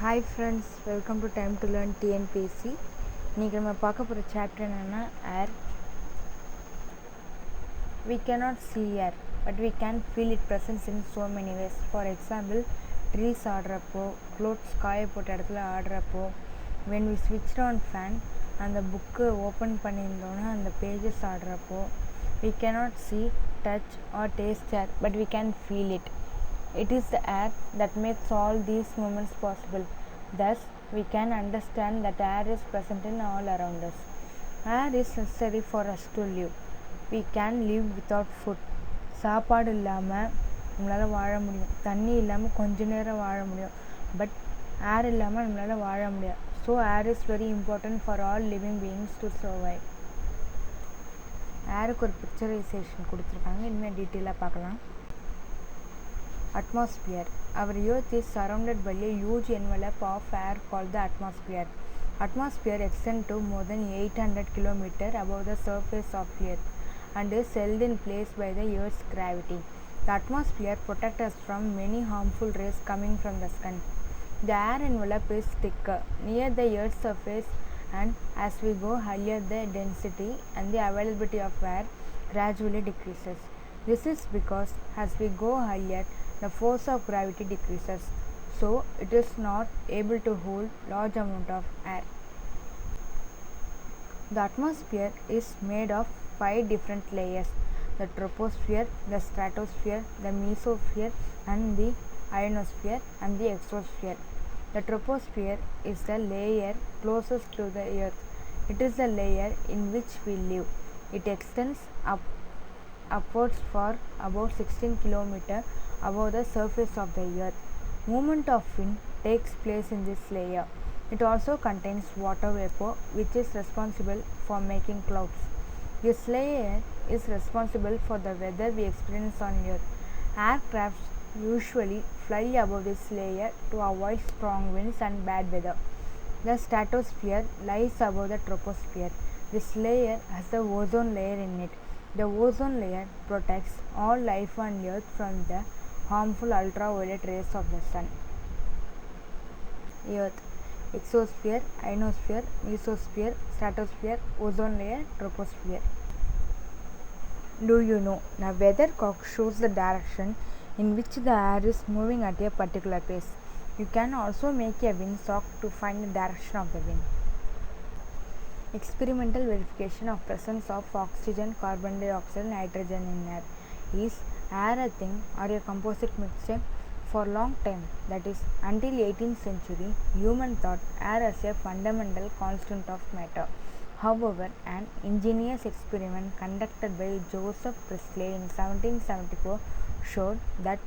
Hi friends, welcome to Time to Learn TNPC. இன்னைக்கு நம்ம பார்க்க போகிற சாப்டர் என்னென்னா air. We cannot see air, but we can feel its presence in so many ways. For example, trees ஆடுறப்போ, clothes காய போட்ட இடத்துல ஆடுறப்போ, when we switched on fan அந்த book open பண்ணியிருந்தோன்னா அந்த pages ஆடுறப்போ, we cannot see, touch or taste air, but we can feel it. It is the air that makes all these moments possible. Thus, we can understand that air is present in all around us. Air is necessary for us to live. We can live without food. சாப்பாடு இல்லாமல் நம்மளால் வாழ முடியும், தண்ணி இல்லாமல் கொஞ்ச நேரம் வாழ முடியும், பட் ஏர் இல்லாமல் நம்மளால் வாழ முடியாது. So air is very important for all living beings to survive. ஏருக்கு ஒரு பிக்சரைசேஷன் கொடுத்துருக்காங்க, இன்னும் டீட்டெயிலாக பார்க்கலாம். Atmosphere. Our earth is surrounded by a huge envelope of air called the atmosphere. Atmosphere extends to more than 800 km above the surface of earth and is held in place by the earth's gravity. The atmosphere protects us from many harmful rays coming from the sun. The air envelope is thicker near the earth's surface, and as we go higher, the density and the availability of air gradually decreases. This is because as we go higher, the force of gravity decreases, so it is not able to hold large amount of air. The atmosphere is made of 5 different layers: the troposphere, the stratosphere, the mesosphere, and the ionosphere, and the exosphere. The troposphere is the layer closest to the earth. It is the layer in which we live. It extends upwards for about 16 km above the surface of the earth. Movement of wind takes place in this layer. It also contains water vapor, which is responsible for making clouds. This layer is responsible for the weather we experience on earth. Aircrafts usually fly above this layer to avoid strong winds and bad weather. The stratosphere lies above the troposphere. This layer has the ozone layer in it. The ozone layer protects all life on earth from the harmful ultraviolet rays of the sun. Earth: exosphere, ionosphere, mesosphere, stratosphere, ozone layer, troposphere. Do you know the weathercock shows the direction in which the air is moving at a particular pace? You can also make a windsock to find the direction of the wind. Experimental verification of presence of oxygen, carbon dioxide, nitrogen in air. Is air a thing or a composite mixture? For a long time, that is until 18th century, human thought air as a fundamental constant of matter. However, an ingenious experiment conducted by Joseph Priestley in 1774 showed that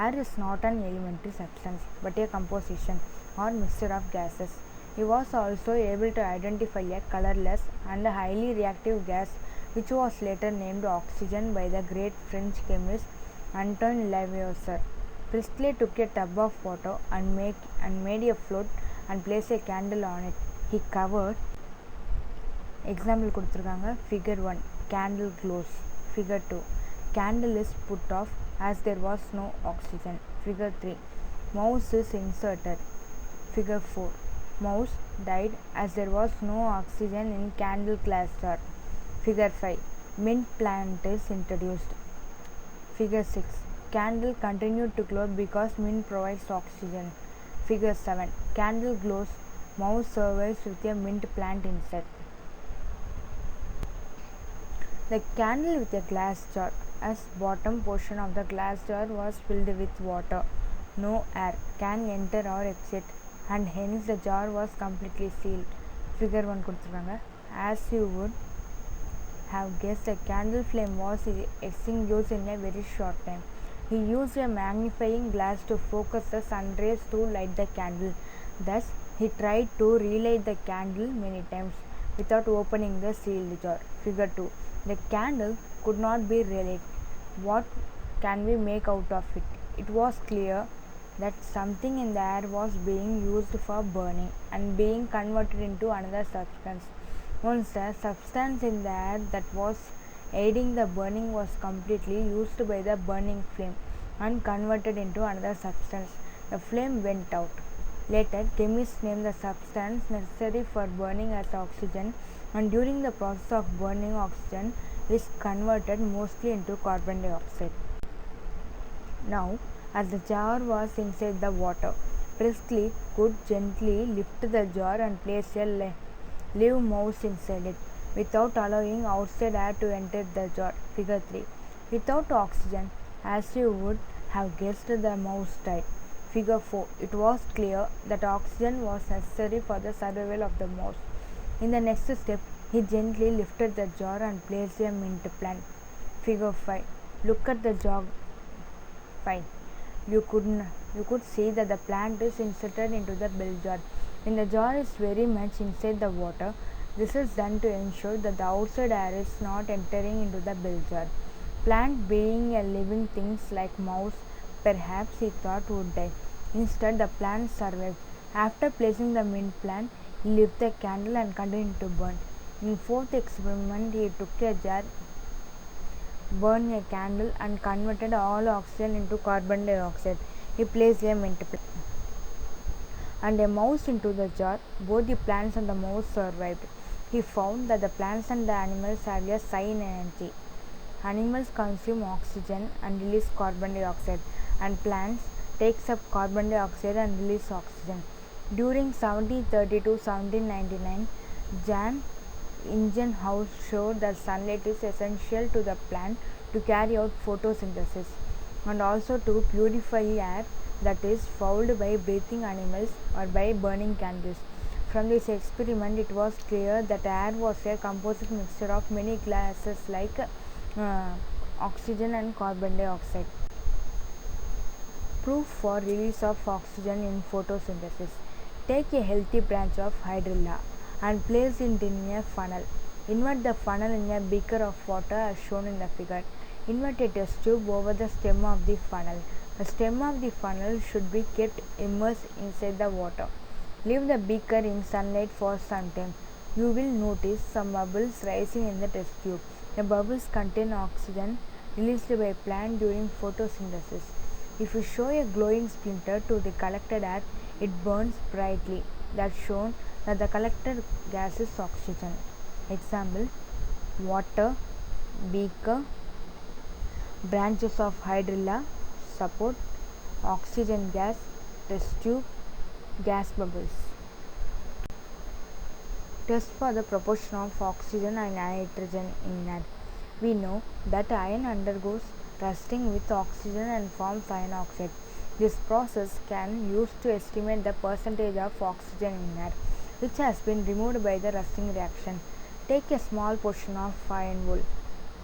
air is not an elementary substance but a composition or mixture of gases. He was also able to identify a colorless and highly reactive gas which was later named oxygen by the great French chemist Antoine Lavoisier. Priestley took a tub of water and made a float and placed a candle on it. He covered. Example கொடுத்துருக்காங்க. Figure 1, candle glows. Figure 2, candle is put off as there was no oxygen. Figure 3, mouse is inserted. Figure 4, mouse died as there was no oxygen in candle glass jar. Figure 5, mint plant is introduced. Figure 6, candle continued to glow because mint provides oxygen. Figure 7, candle glows, mouse survives with a mint plant inside. The candle with a glass jar, as bottom portion of the glass jar was filled with water. No air can enter or exit, and hence the jar was completely sealed. Figure 1 கொடுத்துருக்காங்க. As you would have guessed, a candle flame was extinguished in a very short time. He used a magnifying glass to focus the sun rays to light the candle. Thus, he tried to relight the candle many times without opening the sealed jar. Figure 2, the candle could not be relit. What can we make out of it? It was clear that something in the air was being used for burning and being converted into another substance. Once the substance in the air that was aiding the burning was completely used by the burning flame and converted into another substance, the flame went out. Later, chemists named the substance necessary for burning as oxygen, and during the process of burning, oxygen is converted mostly into carbon dioxide. Now, as the jar was inside the water, Presley could gently lift the jar and place a live mouse inside it without allowing outside air to enter the jar. Figure 3. Without oxygen, as you would have guessed, the mouse died. Figure 4. It was clear that oxygen was necessary for the survival of the mouse. In the next step, he gently lifted the jar and placed a mint plant. Figure 5. Look at the jar. 5. You could see that the plant is inserted into the bell jar. When the jar is very much inside the water, this is done to ensure that the outside air is not entering into the bell jar. Plant being a living things like mouse, perhaps he thought would die. Instead, the plant survived. After placing the mint plant, he lit the candle and continued to burn. In fourth experiment, he took a jar, burned a candle and converted all oxygen into carbon dioxide. He placed a mint plant and a mouse into the jar. Both the plants and the mouse survived. He found that the plants and the animals have a synergy. Animals consume oxygen and release carbon dioxide, and plants takes up carbon dioxide and release oxygen. During 1730 to 1799, Jan Ingenhousz showed that sunlight is essential to the plant to carry out photosynthesis and also to purify air that is fouled by breathing animals or by burning candles. From this experiment, it was clear that air was a composite mixture of many gases like oxygen and carbon dioxide. Proof for release of oxygen in photosynthesis. Take a healthy branch of hydrilla and place it in a funnel. Invert the funnel in a beaker of water as shown in the figure. Invert a test tube over the stem of the funnel. The stem of the funnel should be kept immersed inside the water. Leave the beaker in sunlight for some time. You will notice some bubbles rising in the test tube. The bubbles contain oxygen released by plant during photosynthesis. If you show a glowing splinter to the collected air, it burns brightly. That's shown that the collected gas is oxygen. Example: water, beaker, branches of hydrilla, support, oxygen gas, test tube, gas bubbles. Test for the proportion of oxygen and nitrogen in air. We know that iron undergoes rusting with oxygen and forms iron oxide. This process can be used to estimate the percentage of oxygen in air, which has been removed by the rusting reaction. Take a small portion of iron wool,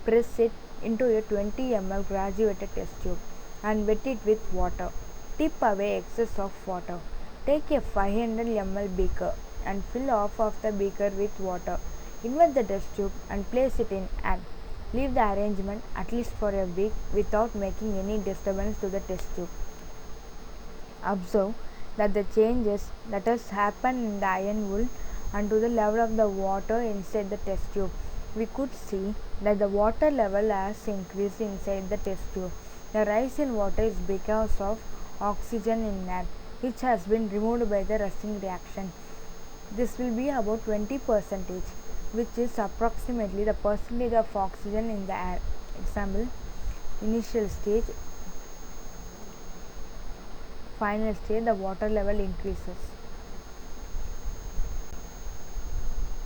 press it into a 20 ml graduated test tube and wet it with water. Tip away excess of water. Take a 500 ml beaker and fill half of the beaker with water. Invert the test tube and place it in air. Leave the arrangement at least for a week without making any disturbance to the test tube. Observe that the changes that has happened in the iron wool and to the level of the water inside the test tube. We could see that the water level has increased inside the test tube. The rise in water is because of oxygen in air, which has been removed by the rusting reaction. This will be about 20%, which is approximately the percentage of oxygen in the air. Example: initial stage, final stage, the water level increases.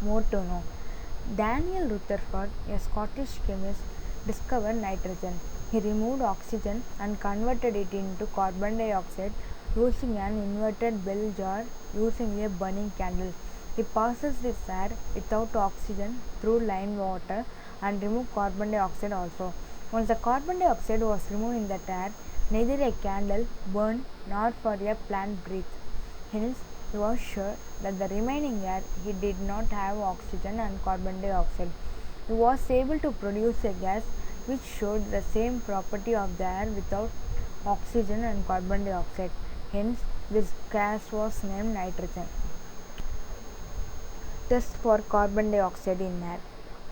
More to know. Daniel Rutherford, a Scottish chemist, discovered nitrogen. He removed oxygen and converted it into carbon dioxide using an inverted bell jar using a burning candle. He passes this air without oxygen through lime water and removed carbon dioxide also. Once the carbon dioxide was removed in that air, neither a candle burned nor for a plant breathed. Hence, he was sure that the remaining air he did not have oxygen and carbon dioxide. He was able to produce a gas which showed the same property of the air without oxygen and carbon dioxide. Hence, this gas was named nitrogen. Test for carbon dioxide in air.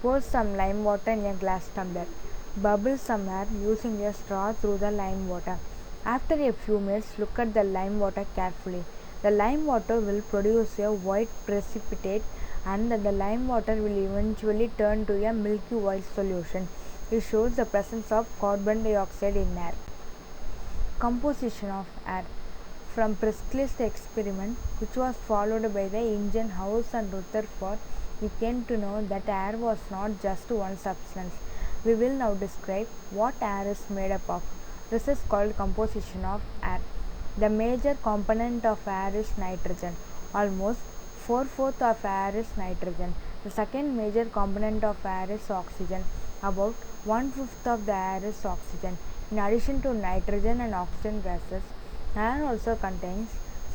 Pour some lime water in a glass tumbler. Bubble some air using a straw through the lime water. After a few minutes, look at the lime water carefully. The lime water will produce a white precipitate, and the lime water will eventually turn to a milky white solution. It shows the presence of carbon dioxide in air. Composition of air. From Priestley's experiment, which was followed by the Injun House and Rutherford, we came to know that air was not just one substance. We will now describe what air is made up of. This is called composition of air. The major component of air is nitrogen. Almost 4/4 of air is nitrogen. The second major component of air is oxygen. About 1/5 of the air is oxygen. In addition to nitrogen and oxygen gases, air also contains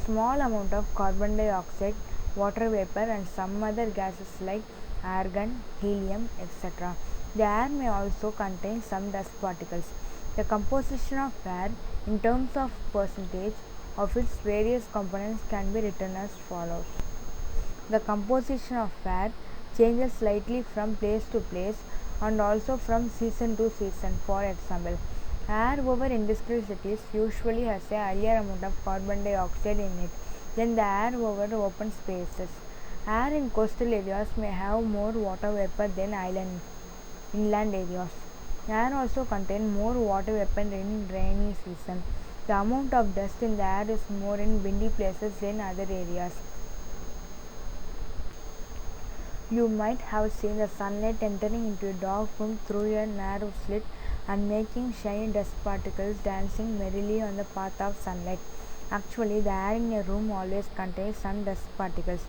small amount of carbon dioxide, water vapor, and some other gases like argon, helium, etc. The air may also contain some dust particles. The composition of air in terms of percentage of its various components can be written as follows. The composition of air changes slightly from place to place and also from season to season. For example, air over industrial cities usually has a higher amount of carbon dioxide in it than the air over open spaces. Air in coastal areas may have more water vapor than inland areas. Air also contains more water vapor in rainy season. The amount of dust in the air is more in windy places than other areas. You might have seen the sunlight entering into a dark room through a narrow slit and making shiny dust particles dancing merrily on the path of sunlight. Actually, the air in a room always contains some dust particles,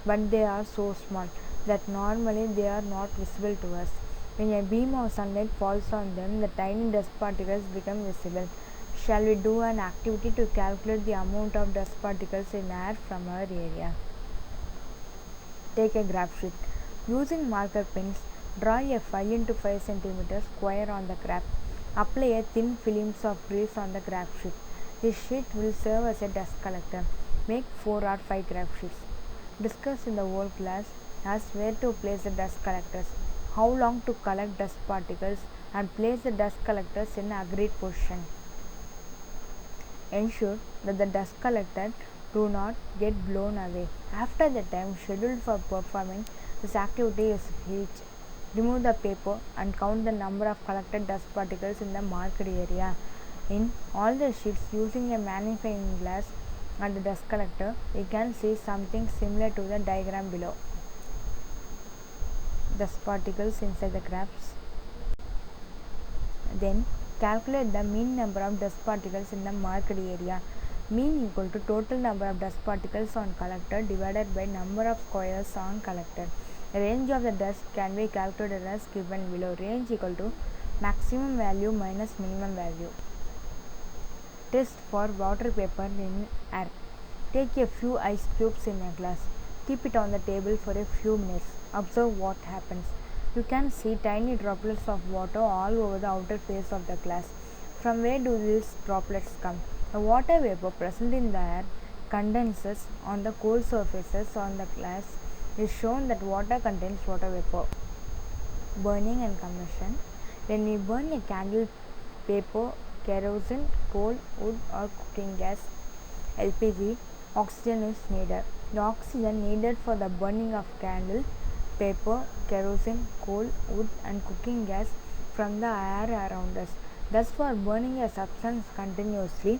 but they are so small that normally they are not visible to us. When a beam of sunlight falls on them, the tiny dust particles become visible. Shall we do an activity to calculate the amount of dust particles in air from our area? Take a graph sheet. Using marker pens, draw a 5 into 5 cm square on the graph. Apply a thin films of grease on the graph sheet. This sheet will serve as a dust collector. Make 4 or 5 graph sheets. Discuss in the whole class as where to place the dust collectors, how long to collect dust particles, and place the dust collectors in agreed position. Ensure that the dust collector do not get blown away. After the time scheduled for performing this activity is reached, remove the paper and count the number of collected dust particles in the marked area. In all the sheets, using a magnifying glass and the dust collector, we can see something similar to the diagram below. Dust particles inside the graphs. Then calculate the mean number of dust particles in the marked area. Mean equal to total number of dust particles on collector divided by number of squares on collector. The range of the dust can be calculated as given below. Range equal to maximum value minus minimum value. Test for water vapor in air. Take a few ice cubes in a glass. Keep it on the table for a few minutes. Observe what happens. You can see tiny droplets of water all over the outer face of the glass. From where do these droplets come? The water vapor present in the air condenses on the cold surfaces on the glass. It is shown that water contains water vapor. Burning and combustion. When we burn a candle, paper, kerosene, coal, wood or cooking gas, LPG, oxygen is needed. The oxygen needed for the burning of candle, paper, kerosene, coal, wood and cooking gas from the air around us. Thus, for burning a substance continuously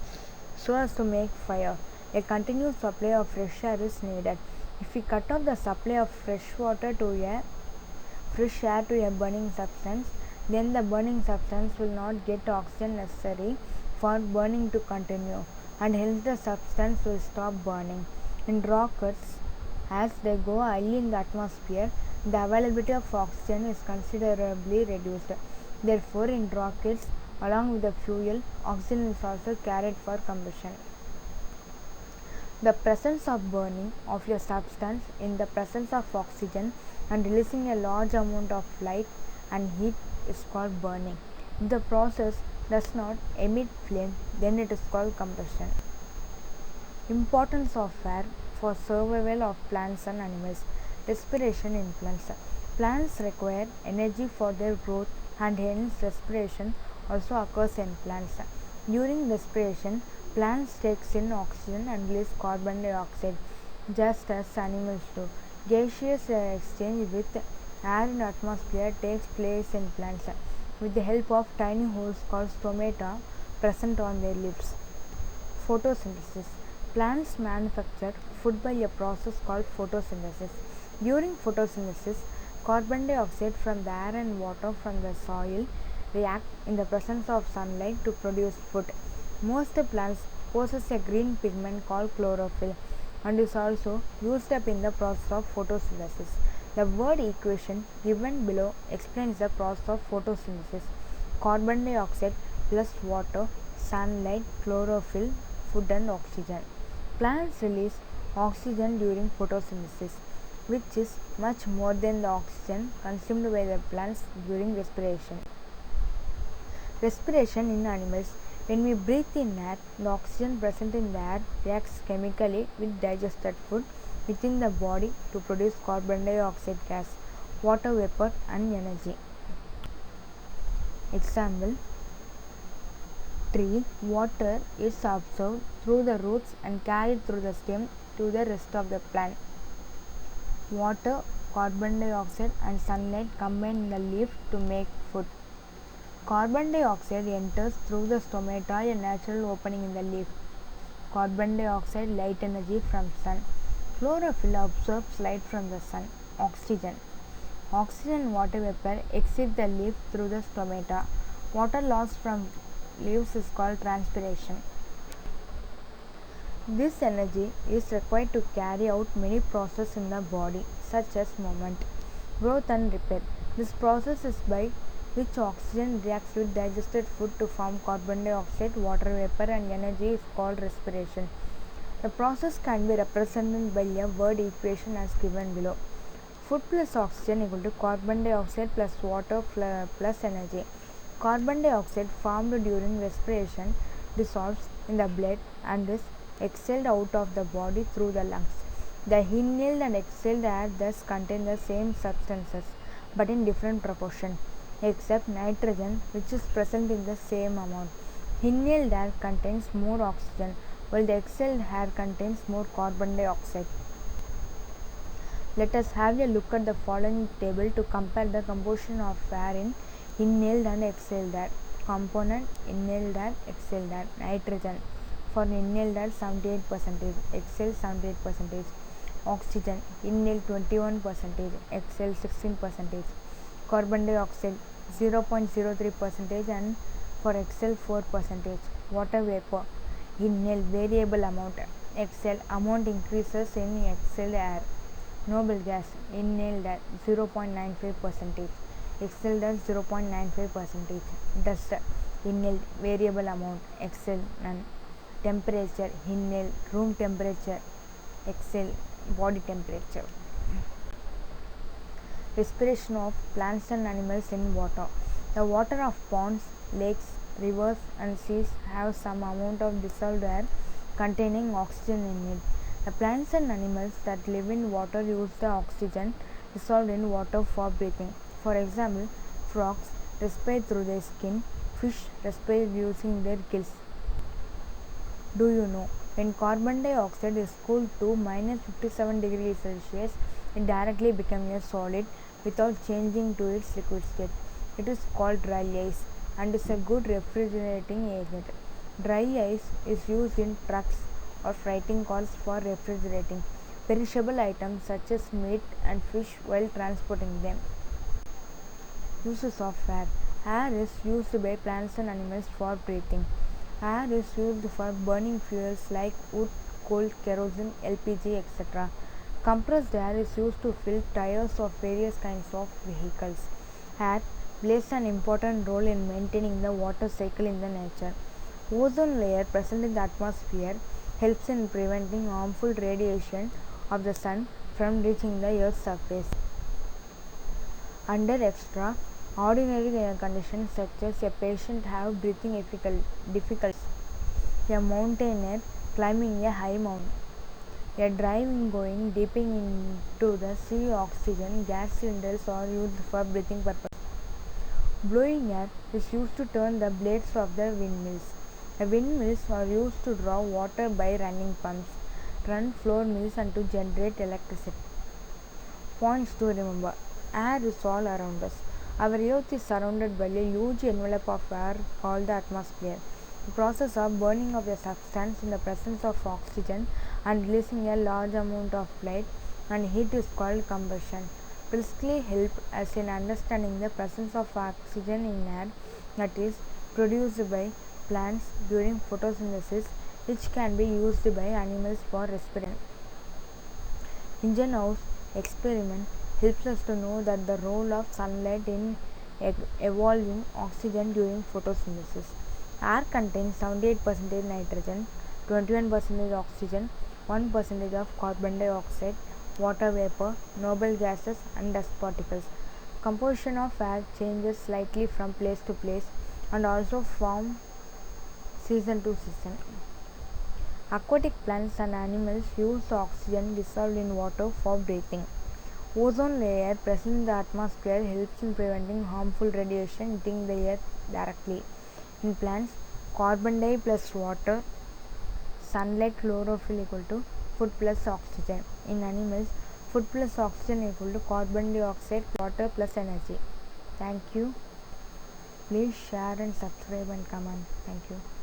so as to make fire, a continuous supply of fresh air is needed. If we cut off the supply of fresh air to a burning substance, then the burning substance will not get oxygen necessary for burning to continue, and hence the substance will stop burning. In rockets, as they go high in the atmosphere, the availability of oxygen is considerably reduced. Therefore, in rockets, along with the fuel, oxygen is also carried for combustion. The presence of burning of a substance in the presence of oxygen and releasing a large amount of light and heat is called burning. If the process does not emit flame, then it is called combustion. Importance of air for survival of plants and animals. Respiration in plants. Plants require energy for their growth, and hence respiration also occurs in plants. During respiration, Plants take in oxygen and release carbon dioxide, just as animals do. Gaseous exchange with air in atmosphere takes place in plants with the help of tiny holes called stomata present on their leaves. Photosynthesis. Plants manufacture food by a process called photosynthesis. During photosynthesis, carbon dioxide from the air and water from the soil react in the presence of sunlight to produce food. Most plants possess a green pigment called chlorophyll and is also used up in the process of photosynthesis. The word equation given below explains the process of photosynthesis. Carbon dioxide plus water, sunlight, chlorophyll, food and oxygen. Plants release oxygen during photosynthesis, which is much more than the oxygen consumed by the plants during respiration. Respiration in animals. When we breathe in air, the oxygen present in the air reacts chemically with digested food within the body to produce carbon dioxide gas, water vapor and energy. Example: tree water is absorbed through the roots and carried through the stem to the rest of the plant. Water, carbon dioxide and sunlight combine in the leaf to make food. Carbon dioxide enters through the stomata, a natural opening in the leaf. Carbon dioxide, light energy from sun. Chlorophyll absorbs light from the sun. Oxygen. Oxygen and water vapor exit the leaf through the stomata. Water loss from leaves is called transpiration. This energy is required to carry out many processes in the body, such as movement, growth and repair. This process is by which oxygen reacts with digested food to form carbon dioxide, water vapor and energy is called respiration. The process can be represented by a word equation as given below. Food plus oxygen equal to carbon dioxide plus water plus energy. Carbon dioxide formed during respiration dissolves in the blood and is exhaled out of the body through the lungs. The inhaled and exhaled air thus contain the same substances but in different proportion, except nitrogen, which is present in the same amount. Inhaled air contains more oxygen while the exhaled air contains more carbon dioxide. Let us have a look at the following table to compare the composition of air in inhaled and exhaled air. Component: inhaled air, exhaled air. Nitrogen: for inhaled air 78%, exhaled 78%. Oxygen: inhaled 21%, exhaled 16%. Carbon dioxide 0.03% and for exhaled 4%. Water vapor: inhaled variable amount, exhaled amount increases in exhaled air. Noble gas: inhaled air 0.95%, exhaled air 0.95%. Dust: inhaled variable amount, exhaled none. Temperature: inhaled room temperature, exhaled body temperature. Respiration of plants and animals in water. The water of ponds, lakes, rivers and seas have some amount of dissolved air containing oxygen in it. The plants and animals that live in water use the oxygen dissolved in water for breathing. For example, frogs respire through their skin, fish respire using their gills. Do you know, when carbon dioxide is cooled to -57 degrees Celsius, it directly becomes a solid without changing to its liquid state. It is called dry ice and is a good refrigerating agent. Dry ice is used in trucks or freighting cars for refrigerating perishable items such as meat and fish while transporting them. Uses of air. Air is used by plants and animals for breathing. Air is used for burning fuels like wood, coal, kerosene, LPG, etc. Compressed air is used to fill tires of various kinds of vehicles. Air plays an important role in maintaining the water cycle in the nature. Ozone layer present in the atmosphere helps in preventing harmful radiation of the sun from reaching the earth's surface. Under extraordinary conditions such as a patient have breathing difficulties, a mountaineer climbing a high mountain, a driving going deep into the sea, oxygen gas cylinders are used for breathing purposes. Blowing air is used to turn the blades of the windmills. Windmills are used to draw water by running pumps, run floor mills and to generate electricity. Points to remember. Air is all around us. Our earth is surrounded by a huge envelope of air called the atmosphere. The process of burning of a substance in the presence of oxygen and releasing a large amount of light and heat is called combustion. Priestley helped us in understanding the presence of oxygen in air that is produced by plants during photosynthesis, which can be used by animals for respiration. Ingenhouse's experiment helps us to know that the role of sunlight in evolving oxygen during photosynthesis. Air contains 78% nitrogen, 21% oxygen, 1% of carbon dioxide, water vapor, noble gases and dust particles. Composition of air changes slightly from place to place and also from season to season. Aquatic plants and animals use the oxygen dissolved in water for breathing. Ozone layer present in the atmosphere helps in preventing harmful radiation hitting the earth directly. In plants, carbon dioxide plus water, sunlight, chlorophyll equal to food plus oxygen. In animals, food plus oxygen equal to carbon dioxide, water plus energy. Thank you. Please share and subscribe and comment. Thank you.